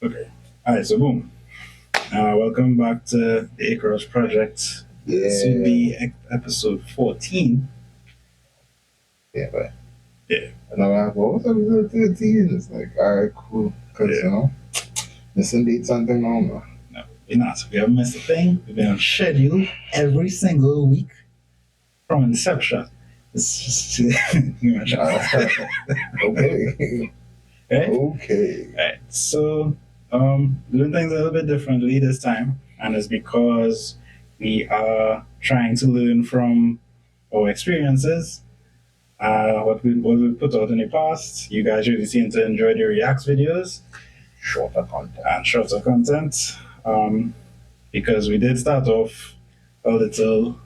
Okay. All right. So boom. Welcome back to the Icarus project. This would be episode 14. Yeah, but Yeah. and I'm like, what was episode 13? It's like, alright, cool. Because, missing date something on. No, we're not. We haven't missed a thing. We've been on schedule every single week from inception. It's just Okay. right? Okay. Right. So, doing things a little bit differently this time, and it's because we are trying to learn from our experiences. What we put out in the past. You guys really seem to enjoy the Reacts videos Shorter content. and shorter content. Because we did start off a little.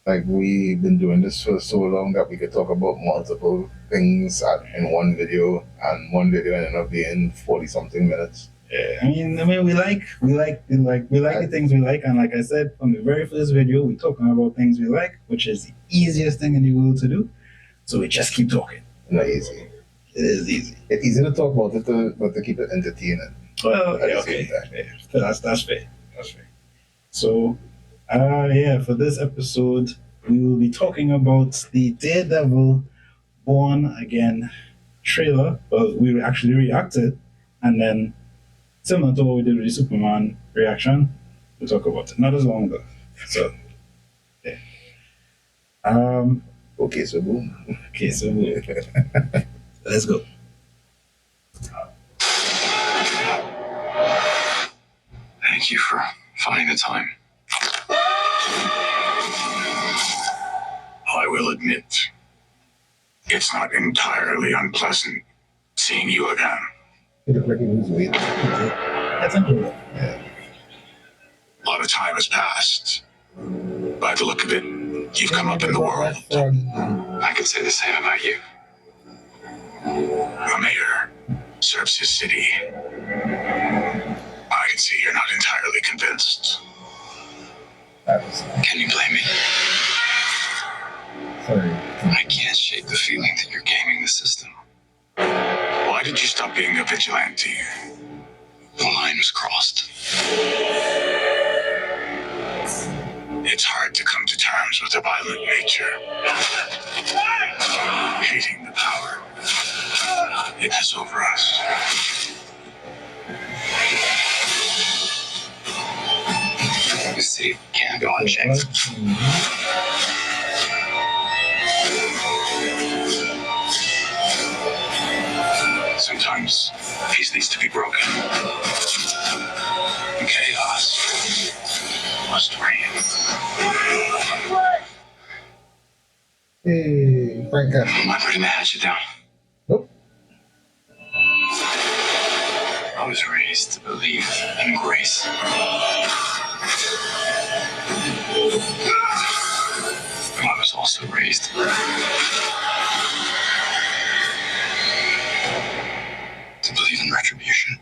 Like, we've been doing this for so long that we could talk about multiple things in one video, and one video ended up being 40 something minutes. I mean, we like the things we like, and like I said from the very first video, we're talking about things we like, which is the easiest thing in the world to do. So we just keep talking. Not easy. It is easy. It's easy to talk about it, but to keep it entertaining. Well, At yeah, the okay, same time. yeah, that's fair. That's fair. So, for this episode, we will be talking about the Daredevil Born Again trailer. Well, we actually reacted, and then similar to what we did with the Superman reaction, we'll talk about it. Not as long though. So, yeah. Okay, so boom. Okay, so let's go. Thank you for finding the time. I will admit, it's not entirely unpleasant seeing you again. It looked like he was waiting. That's incredible. Yeah. A lot of time has passed. By the look of it, you've come up in the world. I can say the same about you. A mayor serves his city. I can see you're not entirely convinced. Can you blame me? Sorry. I can't shake the feeling that you're gaming the system. Why did you stop being a vigilante? The line was crossed. It's hard to come to terms with a violent nature. Hating the power it has over us. The city can't go unchecked. Sometimes peace needs to be broken. And chaos must reign. Hey, Franca. Am I putting the hatchet down? Nope. I was raised to believe in grace. I was also raised to believe in retribution.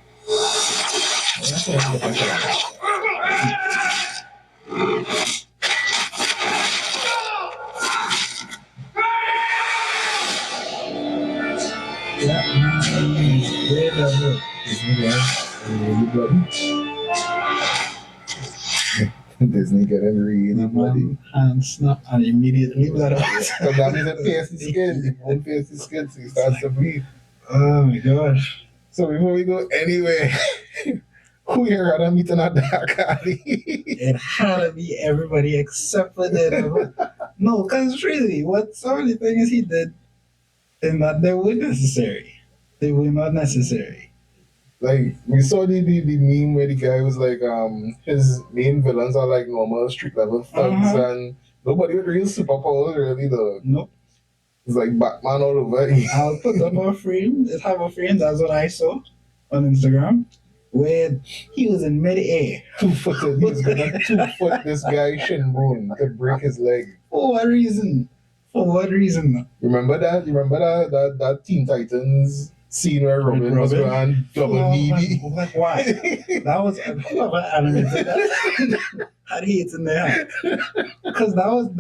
Disney getting really bloody. And snap and immediately blood out. So that means it pierces the skin. It won't pierce the skin, so he starts to bleed. Oh my gosh. So before we go anywhere, who here had a meeting at Dark Alley? It had to be everybody except for Daredevil. No, because really, what some of the things he did is that they were necessary. They were not necessary. Like, we saw the meme where the guy was like, his main villains are like normal street level thugs, and nobody with real superpowers really though. Nope. It's like Batman all over. I'll put them on frame. Just have a frame. That's what I saw on Instagram. Where he was in mid-air. 2-footed. He was gonna 2-foot this guy shin bone to break his leg. For what reason? For what reason? Remember that? That Teen Titans scene where Robin was going double knee? Like why? That was whoever animated that had hate in there. Because that was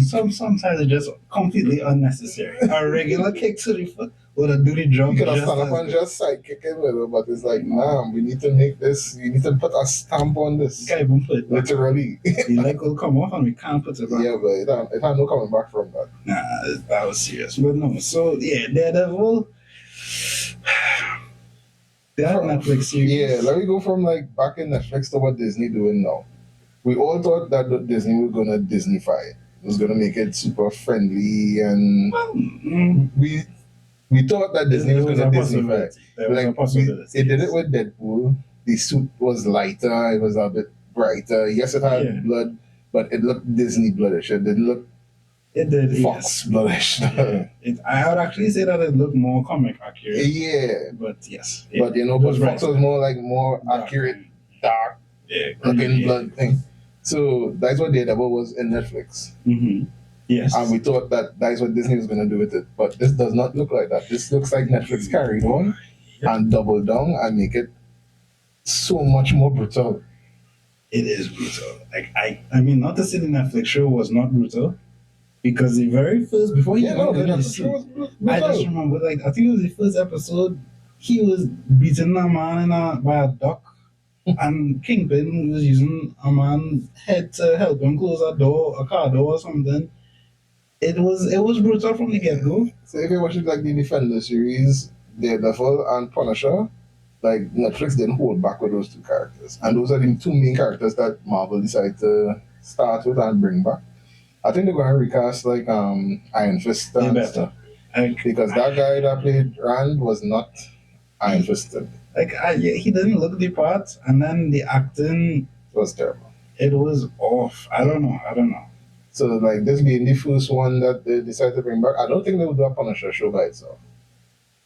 sometimes it's just completely unnecessary. A regular kick to the foot. would have do the job You could have just stand up as and good. just sidekick him, but it's like, nah, we need to make this, you need to put a stamp on You this. can't even put it back. Literally. The leg will come off and we can't put it back. Yeah, but it had no coming back from that. Nah, that was serious. But no, so yeah, Daredevil. That Netflix series. Yeah, let me go from like back in Netflix to what Disney doing now. We all thought that Disney was gonna Disneyfy it. It was gonna make it super friendly, and Well, we thought that Disney was gonna Disneyfy it. There was a Like possibility. it did it with Deadpool. The suit was lighter. It was a bit brighter. Yes, it had Yeah. blood, but it looked Disney bloodish. It didn't look It did. Fox Yes. bloodish. I would actually say that it looked more comic accurate. Yeah, But yes. but it but was Fox right. was more Dark. accurate, dark Yeah. looking Yeah. blood thing. So that's what Daredevil was in Netflix. Mm-hmm. Yes. And we thought that that's what Disney was going to do with it. But this does not look like that. This looks like Netflix carried on and doubled down and make it so much more brutal. It is brutal. Like I mean, not to say the Netflix show was not brutal, because the very first before he Yeah, no, even the got the Netflix suit, show was I just brutal. remember, like, I think it was the first episode, he was beating a man by a duck, and Kingpin was using a man's head to help him close a car door or something. It was brutal from the get go. So if you watch it like the Defender series, Daredevil and Punisher, like Netflix didn't hold back with those two characters. And those are the two main characters that Marvel decided to start with and bring back. I think they're going to recast like Iron Fist They and better. stuff. Like, Because that guy that played Rand was not Iron Fisted. he didn't look the part, and then the acting, It was terrible. it was off. I don't know. So like this being the first one that they decided to bring back, I don't think they would do a Punisher show by itself.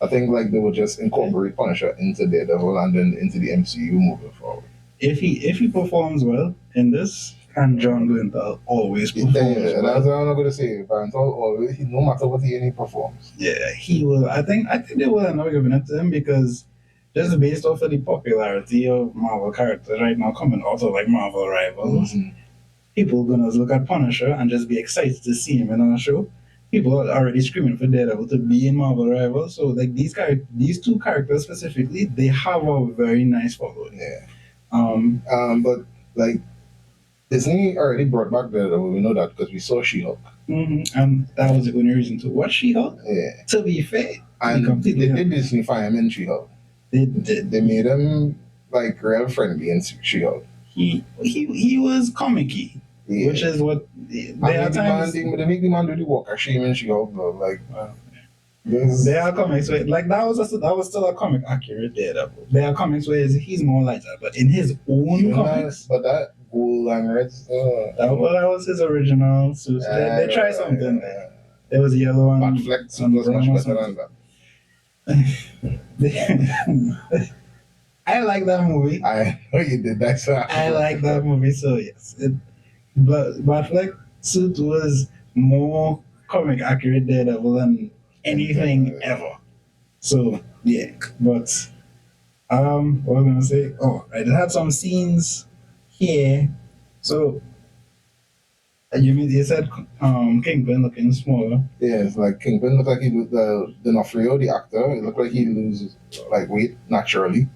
I think like they would just incorporate Punisher into Daredevil and then into the MCU moving forward. If he performs well in this, and John Bernthal always performs Yeah, well. that's what I'm not gonna say. But always, no matter what he performs. Yeah, he will. I think they will end up giving it to him, because just based off of the popularity of Marvel characters right now coming out of like Marvel Rivals, people gonna look at Punisher and just be excited to see him in our show. People are already screaming for Daredevil to be in Marvel Rivals. So like these two characters specifically, they have a very nice following. Yeah. But like Disney already brought back Daredevil. We know that because we saw She-Hulk. And that was the only reason to watch She-Hulk. Yeah. To be fair, And completely they did Disney-fy him in She-Hulk. they did. They made him like real friendly in She-Hulk. He was comic-y, Yeah. which is what there are times. They make the man do the walk of shame in She-Hulk though. Like There are comics where, like, that was still a comic accurate Daredevil. There are comics where he's more lighter, but in his own comics, but that gold and red. that was his original suit. They tried something there. There was a yellow one. But Flex and was brown much or better than that. I like that movie. I know you did that. So I like that movie, so yes. But Flex suit was more comic accurate Daredevil than anything ever. So yeah, but what was I gonna say? Oh, right, it had some scenes here. So you said Kingpin looking smaller. Yeah, it's like Kingpin looked like the D'Onofrio, the actor. It looked like he loses like weight naturally,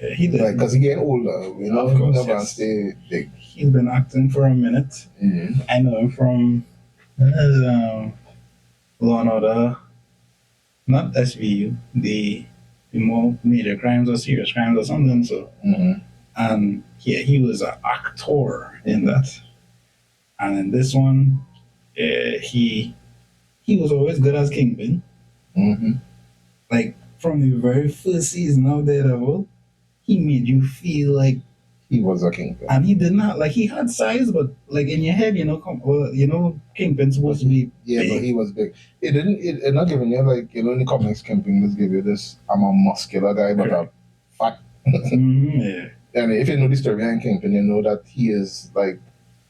Yeah, he did. like because he getting older. You know, Of course, he's not gonna yes. stay big. He's been acting for a minute. Mm-hmm. I know him from Law and Order, not SVU, the more major crimes or serious crimes or something. So, Mm-hmm. and yeah, he was an actor in that. And in this one, he was always good as Kingpin. Mm-hmm. Like from the very first season of Daredevil, he made you feel like, He was a Kingpin. and he did not like he had size, but like in your head, Kingpin's supposed to be Yeah, big. but he was big. It not giving you like in the comics Kingpin just give you this. I'm a muscular guy, but I'm fat. Yeah. And if you know the story behind Kingpin, you know that he is like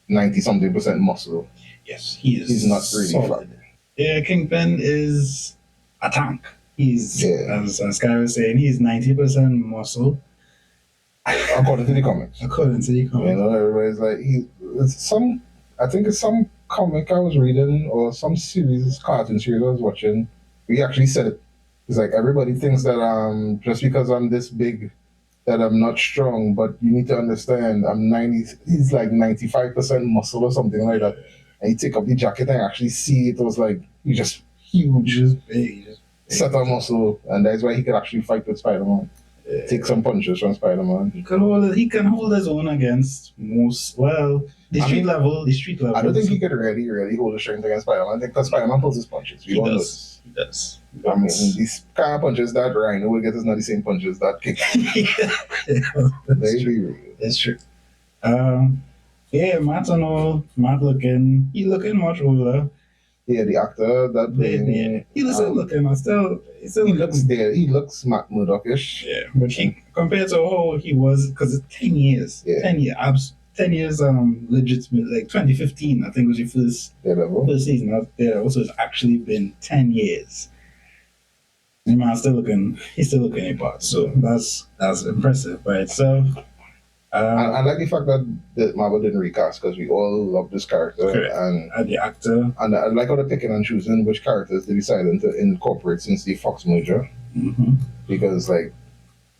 90-something% muscle. Yes, he is. He's not really solid. Yeah, Kingpin is a tank. He's, Yeah. as Sky was saying, he's 90% muscle, According to the comics. according to the You comic. know, everybody's like I think it's some comic I was reading or some series, cartoon series I was watching. We actually said it It's like everybody thinks that just because I'm this big that I'm not strong, but you need to understand I'm 90. He's like 95% muscle or something like that. And you take up the jacket and actually see it was like he's just huge, Just big. Just big. set of muscle, and that's why he could actually fight with Spider-Man. Yeah. Take some punches from Spider-Man. He can hold his own against most. Well, the street level. I don't think he could really hold the strength against Spider-Man because Spider-Man pulls his punches. He does. He does. I mean, these kind of punches that Rhino will get is not the same punches that kick. That's true. That's true. Yeah, Matt and all. Matt he looking much older. Yeah, the actor that played. Yeah. He still looking. He looks there. He looks Matt Murdock-ish. Yeah, but compared to how he was, because it's 10 years. Yeah. 10 years. Legitimate. Like 2015, I think was your first season out there. Also, it's actually been 10 years. The man's still looking. He's still looking apart. So that's impressive by itself. I like the fact that Marvel didn't recast because we all love this character. Correct. And the actor. And I like how they're picking and choosing which characters they decided to incorporate since the Fox merger. Mm-hmm. Because, like,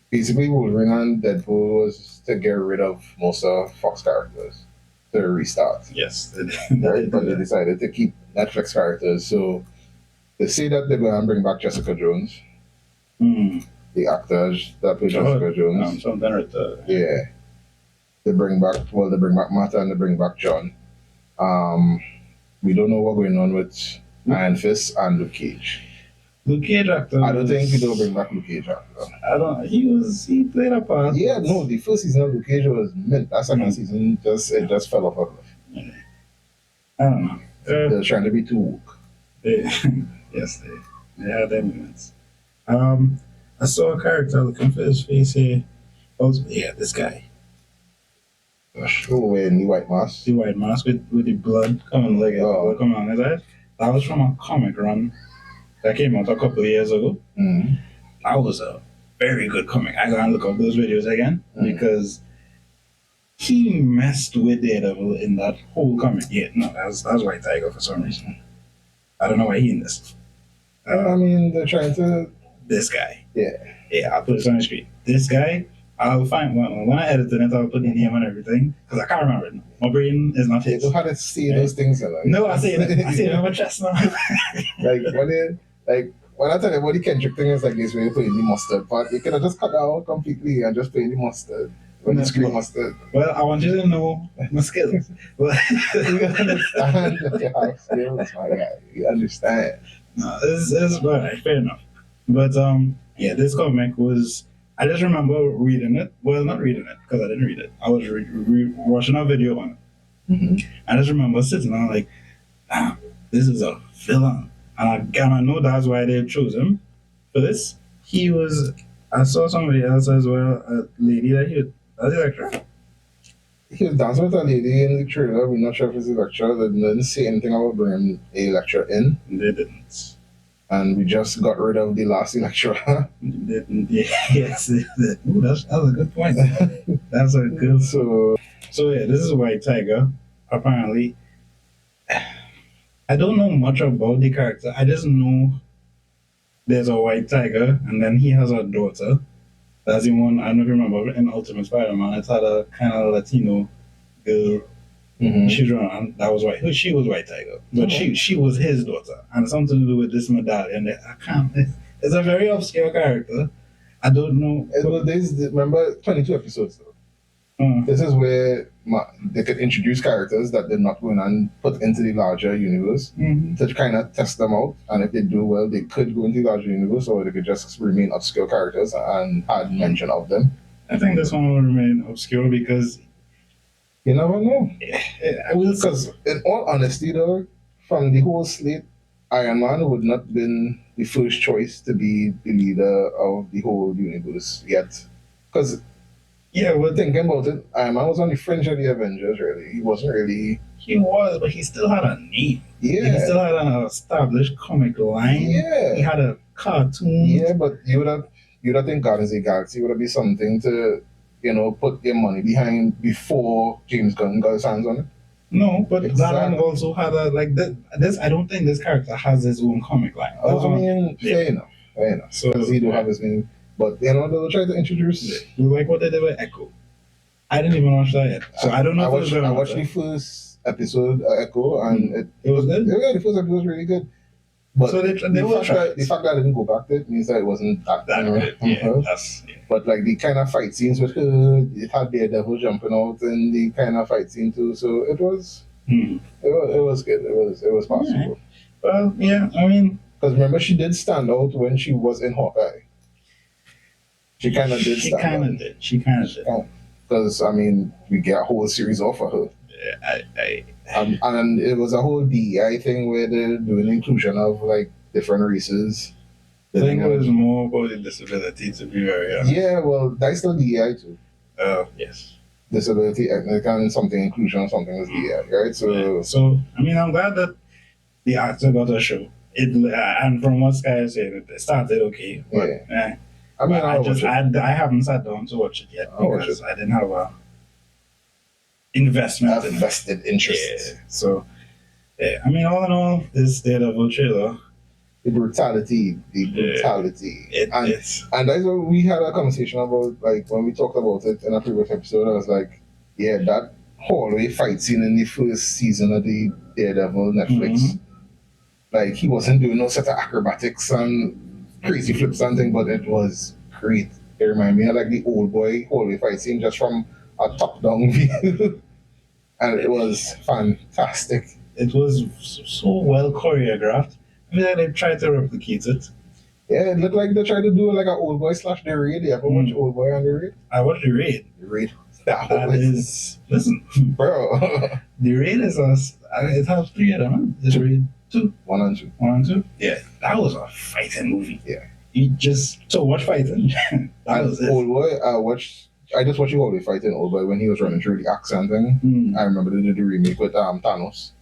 basically Wolverine and Deadpool was to get rid of most of Fox characters to restart. Yes. Right? But they decided to keep Netflix characters. So they say that they're going to bring back Jessica Jones. Mm. The actors that play Jessica Jones. Yeah. They bring back Martha and they bring back John. We don't know what's going on with Iron Fist and Luke Cage. Luke Cage actor. I don't think they'll bring back Luke Cage actor. He played a part. Yeah, no, the first season of Luke Cage was mint. That second season just fell off a cliff. Yeah. I don't know. They're trying to be too woke. Yes, they had their moments. I saw a character looking for his face here. This guy. Oh, in the white mask. The white mask with the blood coming coming on his eyes. That was from a comic run that came out a couple of years ago. Mm-hmm. That was a very good comic. I gotta look up those videos again because he messed with Daredevil in that whole comic. Yeah, no, that was White Tiger for some reason. I don't know why he in this. I mean, they're trying to. This guy. Yeah, I'll put this on the screen. This guy. I'll find when I edit it, I'll put the name and everything because I can't remember it. My brain is not hit. You know how to see those things. Like, no, I see it on my chest now. When I tell you about the Kendrick thing, it's like this way you put in the mustard part. You could have just cut that out completely and just put in the mustard. When you scream mustard. Well, I want you to know my skills. You understand that you have skills, my guy. You understand. No, it's alright, fair enough. But this comic was. I just remember reading it. Well, not reading it because I didn't read it. I was watching a video on it. Mm-hmm. I just remember sitting there like, this is a villain. And I know that's why they chose him for this. I saw somebody else as well, a lady that was the lecturer. He was dancing with a lady in the trailer. We're not sure if it's a lecturer. They didn't say anything about bringing a lecturer in. They didn't. And we just got rid of the last lecturer. Yes, ooh, that's a good point. That's a good. So this is White Tiger. Apparently, I don't know much about the character. I just know there's a White Tiger, and then he has a daughter. That's the one. I don't know if you remember in Ultimate Spider-Man. It had a kind of Latino girl. Mm-hmm. She's running. That was White. She was White Tiger, but she was his daughter, and it's something to do with this medallion. I can't. It's a very obscure character. I don't know. Remember 22 episodes though. This is where they could introduce characters that they're not going and put into the larger universe to kind of test them out, and if they do well, they could go into the larger universe, or they could just remain obscure characters and add mention of them. I think this one will remain obscure because. You never know. I will. Because, in all honesty, though, from the whole slate, Iron Man would not have been the first choice to be the leader of the whole universe yet. Because, thinking about it, Iron Man was on the fringe of the Avengers, really. He wasn't really. He was, but he still had a name. Yeah. He still had an established comic line. Yeah. He had a cartoon. Yeah, but you'd have think Guardians of the Galaxy would have been something to. Put your money behind before James Gunn got his hands on it. No, but that one also had this. I don't think this character has his own comic line. Fair enough. You know, So, because he don't have his name. But you know, they'll try to introduce. like what they did with Echo. I didn't even watch that yet, so I don't know. I watched the first episode Echo, and it was good. Yeah, the first episode was really good. But So they the fact that I didn't go back to it means that it wasn't that good. Yeah, that's But like the kind of fight scenes with her, it had Daredevil jumping out, and the kind of fight scene too. So it was it was good. It was possible. Right. Well, yeah, I mean, because remember she did stand out when she was in Hawkeye. She kind of did. She kind of did. Because I mean, we get a whole series off of her. Yeah, and it was a whole DEI thing where they're doing inclusion of like different races. I think it was more about the disability, to be very honest. Yeah, well, that's still DEI too. Oh, yes. Disability, ethnic, and something inclusion, something was DEI, right? So I mean, I'm glad that the actor got a show. And from what Sky is saying, it started okay. But, yeah. I mean, I haven't sat down to watch it yet because I didn't have a vested interest. Yeah. So, yeah. I mean, all in all, this Daredevil trailer. The brutality. And that's what we had a conversation about, like, when we talked about it in a previous episode. I was like, yeah, that hallway fight scene in the first season of the Daredevil Netflix, like, he wasn't doing no set of acrobatics and crazy flips and things, but it was great. It reminded me of like the old boy hallway fight scene just from a top-down view. And it was fantastic. It was so well choreographed. I mean, they tried to replicate it. Yeah, it looked like they tried to do like an Old Boy / The Raid. You ever watch Old Boy and The Raid? I watched The Raid. The Raid. Listen, bro. The Raid is it has 3 of them. This Raid 2. 1 and 2. 1 and 2. Yeah, that was a fighting movie. Yeah. You just so watch fighting. That was it. Old Boy, I just watched the Old Boy fighting Old Boy when he was running through the accent thing. I remember they did the remake with Thanos.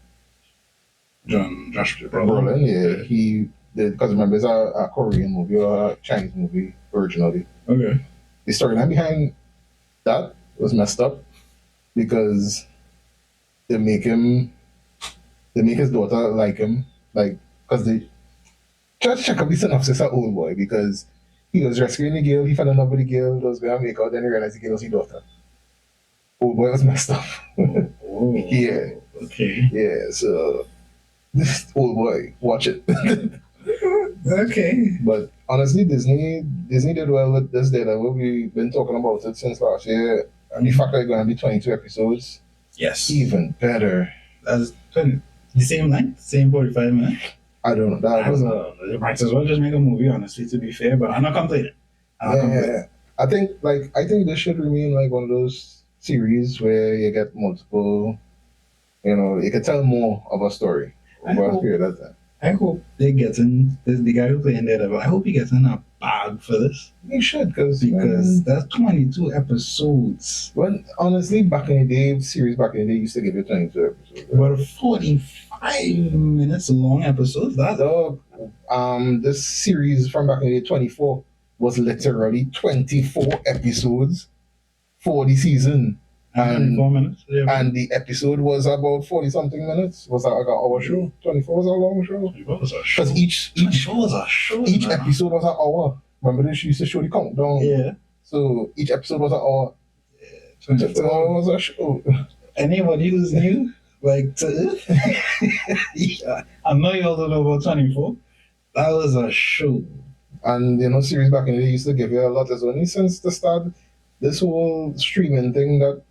Josh Brolin, yeah. He did, because remember it's a Korean movie or a Chinese movie originally. Okay. The storyline behind that was messed up because they make his daughter like him, like, because they just check up the synopsis of Old Boy, because he was rescuing the girl, he fell in love with the girl, was going to make out, then he realized the girl was his daughter. Old Boy was messed up. Oh, yeah. Okay. Yeah, so Old Boy, watch it. Okay. But honestly, Disney did well with this Daredevil. We've been talking about it since last year. And the fact that it's going to be 22 episodes, yes, even better. That's the same length, same 45 minutes. I don't know. They might as well just make a movie, honestly, to be fair. But I'm not complaining. Yeah. I think this should remain like one of those series where you get multiple. You can tell more of a story over a period of time. I hope they get in. The guy who playing Daredevil, I hope he gets in a bag for this. He should, because that's 22 episodes. Well, honestly, back in the day, series back in the day used to give you 22 episodes. Right? But 45 minutes long episodes. That's this series from back in the day, 24, was literally 24 episodes for the season. And 24 minutes. Yeah. And the episode was about 40 something minutes. Was that like an hour show? 24 was a long show. 24 was a show. Because each episode was an hour. Remember they used to show the countdown? Yeah. So each episode was an hour. Yeah. 24 was a show. Anybody who's new, like to I know you all don't know about 24. That was a show. And series back in the day used to give you a lot. It's only since the start, this whole streaming thing that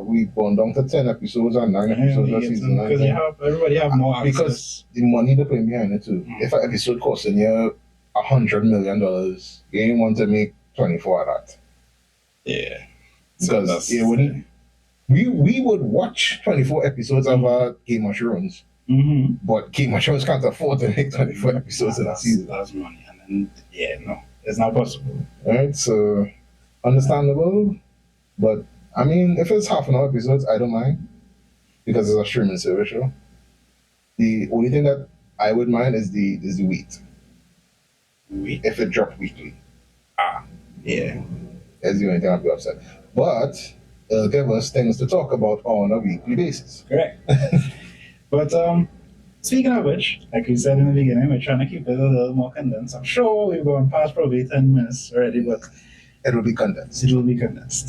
we've gone down to 10 episodes and 9 episodes a season. Because everybody have more access. Because the money they're putting behind it too. If an episode costing you $100 million, you ain't want to make 24 of that. Yeah. Because we would watch 24 episodes of Game of Thrones. But Game of Thrones can't afford to make 24 episodes in a season. That's money. And no, it's not possible. Right? So, understandable. But I mean, if it's half an hour episodes, I don't mind, because it's a streaming service show. The only thing that I would mind is the weight. If it dropped weekly. Yeah. That's the only thing I'd be upset. But it'll give us things to talk about on a weekly basis. Correct. But Speaking of which, like we said in the beginning, we're trying to keep it a little more condensed. I'm sure we've gone past probably 10 minutes already, but It will be condensed. it will be condensed.